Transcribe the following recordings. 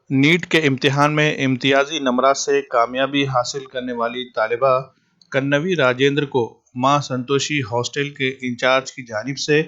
नीट के इम्तिहान में इम्तियाजी नंबरात से कामयाबी हासिल करने वाली तालिबा कन्नवी राजेंद्र को मां संतोषी हॉस्टल के इंचार्ज की जानिब से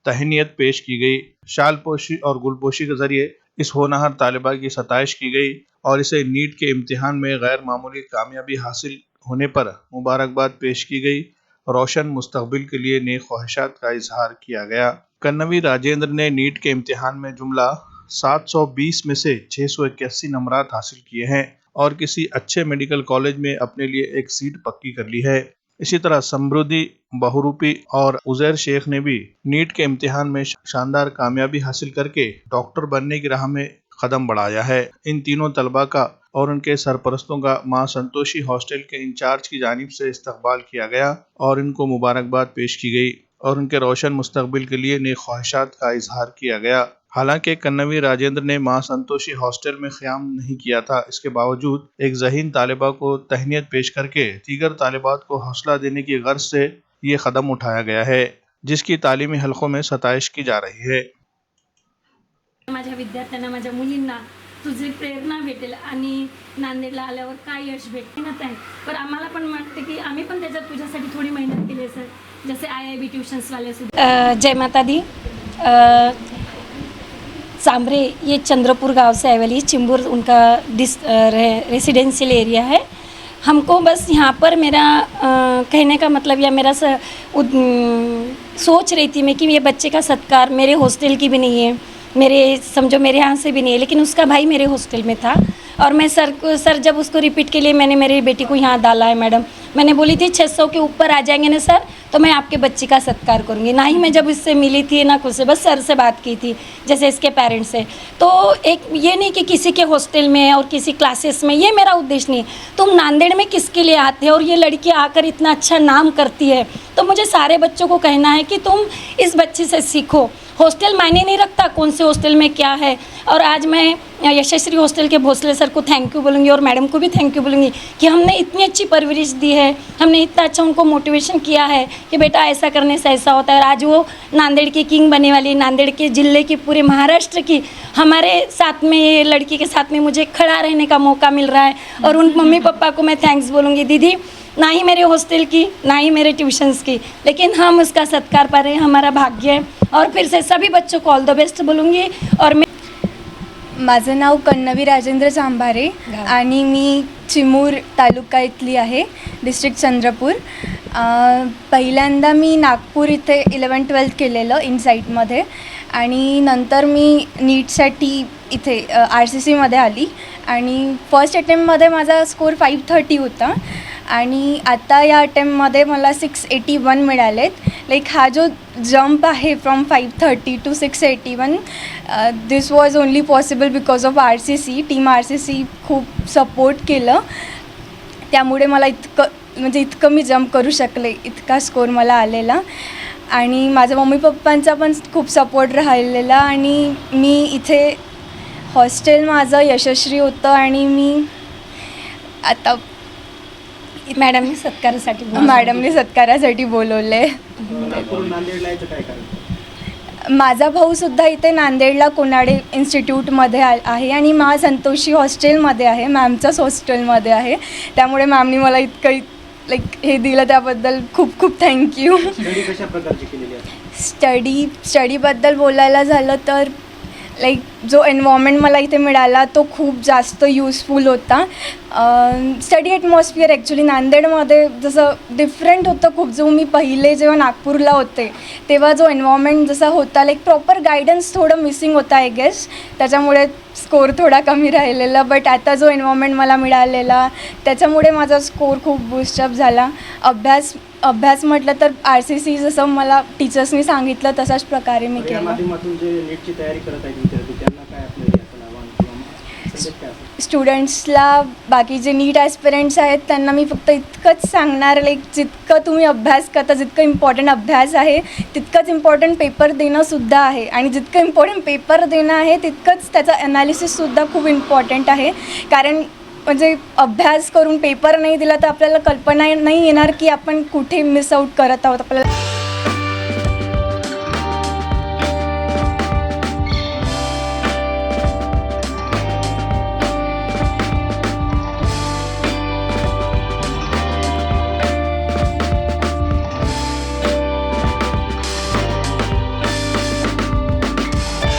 तहनीत पेश की गई। शालपोशी और गुलपोशी के जरिए इस होनहार तालिबा की सताइश की गई और इसे नीट के इम्तिहान में गैर मामूली कामयाबी हासिल होने पर मुबारकबाद पेश की गई। रोशन मुस्तकबिल के लिए नेक ख्वाहिशात का इजहार किया गया। कन्नवी राजेंद्र ने नीट के इम्तिहान में जुमला 720 में से 681 नंबरात हासिल किए हैं और किसी अच्छे मेडिकल कॉलेज में अपने लिए एक सीट पक्की कर ली है। इसी तरह समृद्धि बहुरूपी और उजैर शेख ने भी नीट के इम्तिहान में शानदार कामयाबी हासिल करके डॉक्टर बनने की राह में कदम बढ़ाया है। इन तीनों तलबा का और उनके सरपरस्तों का मां संतोषी हॉस्टल के इंचार्ज की जानिब से इस्तकबाल किया गया और इनको मुबारकबाद पेश की गई और उनके रोशन मुस्तकबिल के लिए नेक ख्वाहिशात का इजहार किया गया। हालांकि कन्नवी राजेंद्र ने मां संतोषी हॉस्टल में क़याम नहीं किया था, इसके बावजूद एक ज़हीन तालिबा को तहनीत पेश करके दीगर तालिबात को हौसला देने की गर्ज से ये कदम उठाया गया है, जिसकी तालीमी हलकों में सताइश की जा रही है। माझ्या विद्यार्थ्यांना, माझ्या मुलींना तुझी प्रेरणा भेटेल आणि नांदेडला आल्यावर काय यश भेटणार आहे, पण आम्हाला पण वाटते की आम्ही पण त्याच्यात तुझ्यासाठी थोडी मेहनत केली आहे सर, जैसे IIB ट्यूशन्स वाले सुद्धा। जय माता दी। सांबरे ये चंद्रपुर गांव से आए वाली चिंबूर उनका रेसिडेंशियल एरिया है। हमको बस यहाँ पर मेरा कहने का मतलब या मेरा सोच रही थी मैं कि ये बच्चे का सत्कार मेरे हॉस्टल की भी नहीं है, मेरे समझो मेरे यहाँ से भी नहीं है, लेकिन उसका भाई मेरे हॉस्टल में था और मैं सर जब उसको रिपीट के लिए मैंने मेरी बेटी को यहाँ डाला है मैडम, मैंने बोली थी 600 के ऊपर आ जाएंगे ना सर तो मैं आपके बच्चे का सत्कार करूँगी। ना ही मैं जब इससे मिली थी ना कुछ से, बस सर से बात की थी जैसे इसके पेरेंट्स से। तो एक ये नहीं कि किसी के हॉस्टल में और किसी क्लासेस में, ये मेरा उद्देश्य नहीं। तुम नांदेड़ में किसके लिए आते हो और ये लड़की आकर इतना अच्छा नाम करती है, तो मुझे सारे बच्चों को कहना है कि तुम इस बच्चे से सीखो। हॉस्टल मायने नहीं रखता कौन से हॉस्टल में क्या है। और आज मैं यशस्वी हॉस्टल के भोसले सर को थैंक यू बोलूँगी और मैडम को भी थैंक यू बोलूँगी कि हमने इतनी अच्छी परवरिश दी है, हमने इतना अच्छा उनको मोटिवेशन किया है कि बेटा ऐसा करने से ऐसा होता है। और आज वो नांदेड़ की किंग बने वाली, नांदेड़ के ज़िले की, पूरे महाराष्ट्र की हमारे साथ में, ये लड़की के साथ में मुझे खड़ा रहने का मौका मिल रहा है। और उन मम्मी पापा को मैं थैंक्स बोलूँगी। दीदी ना ही मेरे हॉस्टल की ना ही मेरे ट्यूशन्स की, लेकिन हम उसका सत्कार पा रहे हैं, हमारा भाग्य है। और फिर से सभी बच्चों को ऑल द बेस्ट बोलूँगी। और मैं माझं नाव कन्नवी राजेंद्र सांभारे आणि मी चिमूर तालुका इथली आहे, डिस्ट्रिक्ट चंद्रपूर। पहिल्यांदा मी नागपूर इथे 11-12 केलेलं इनसाईटमध्ये आणि नंतर मी नीटसाठी इथे RCCमध्ये आली आणि फर्स्ट अटेम्प्टमध्ये माझा स्कोर 530 होता आणि आता या अटेम्प्टमध्ये मला 681 मिळालेत। लाईक हा जो जंप आहे from 530 to 681 this was only possible because of RCC। Team RCC खूप सपोर्ट केलं, त्यामुळे मला इतकं मी जंप करू शकले, इतका स्कोर मला आलेला। आणि माझ्या मम्मी पप्पांचा पण खूप सपोर्ट राहिलेला आणि मी इथे हॉस्टेल माझं यशस्वी होतं आणि मी आता मॅडमने सत्कारासाठी बोलवले। माझा भाऊसुद्धा इथे नांदेडला कोनाडे इन्स्टिट्यूटमध्ये आहे आणि मां संतोषी हॉस्टेलमध्ये आहे, मॅमच्याच हॉस्टेलमध्ये आहे, त्यामुळे मॅमनी मला इतकं लाईक हे दिलं त्याबद्दल खूप खूप थँक्यू। स्टडीबद्दल बोलायला झालं तर लाईक जो एन्व्हायरमेंट मला इथे मिळाला तो खूप जास्त यूजफुल होता। स्टडी ॲटमॉस्फिअर ॲक्च्युली नांदेडमध्ये जसं डिफरंट होतं खूप। जो मी पहिले जेव्हा नागपूरला होते तेव्हा जो एन्व्हायरमेंट जसा होता, लाईक प्रॉपर गायडन्स थोडं मिसिंग होता आय गेस, त्याच्यामुळे स्कोर थोडा कमी राहिलेला। बट आता जो एन्व्हायरमेंट मला मिळालेला त्याच्यामुळे माझा स्कोर खूप बूस्टअप झाला। अभ्यास म्हटलं तर RCC जसं मला टीचर्सनी सांगितलं तशाच प्रकारे मी केलं। स्टुडंट्सला, बाकी जे नीट ॲस्पिरंट्स आहेत त्यांना मी फक्त इतकंच सांगणार, लाईक जितकं तुम्ही अभ्यास करता, जितकं इम्पॉर्टंट अभ्यास आहे तितकंच इम्पॉर्टंट पेपर देणंसुद्धा आहे आणि जितकं इम्पॉर्टंट पेपर देणं आहे तितकंच त्याचं ॲनालिसिससुद्धा खूप इम्पॉर्टंट आहे। कारण म्हणजे अभ्यास करून पेपर नाही दिला तर आपल्याला कल्पना नाही येणार की आपण कुठे मिस आऊट करत आहोत। आपल्याला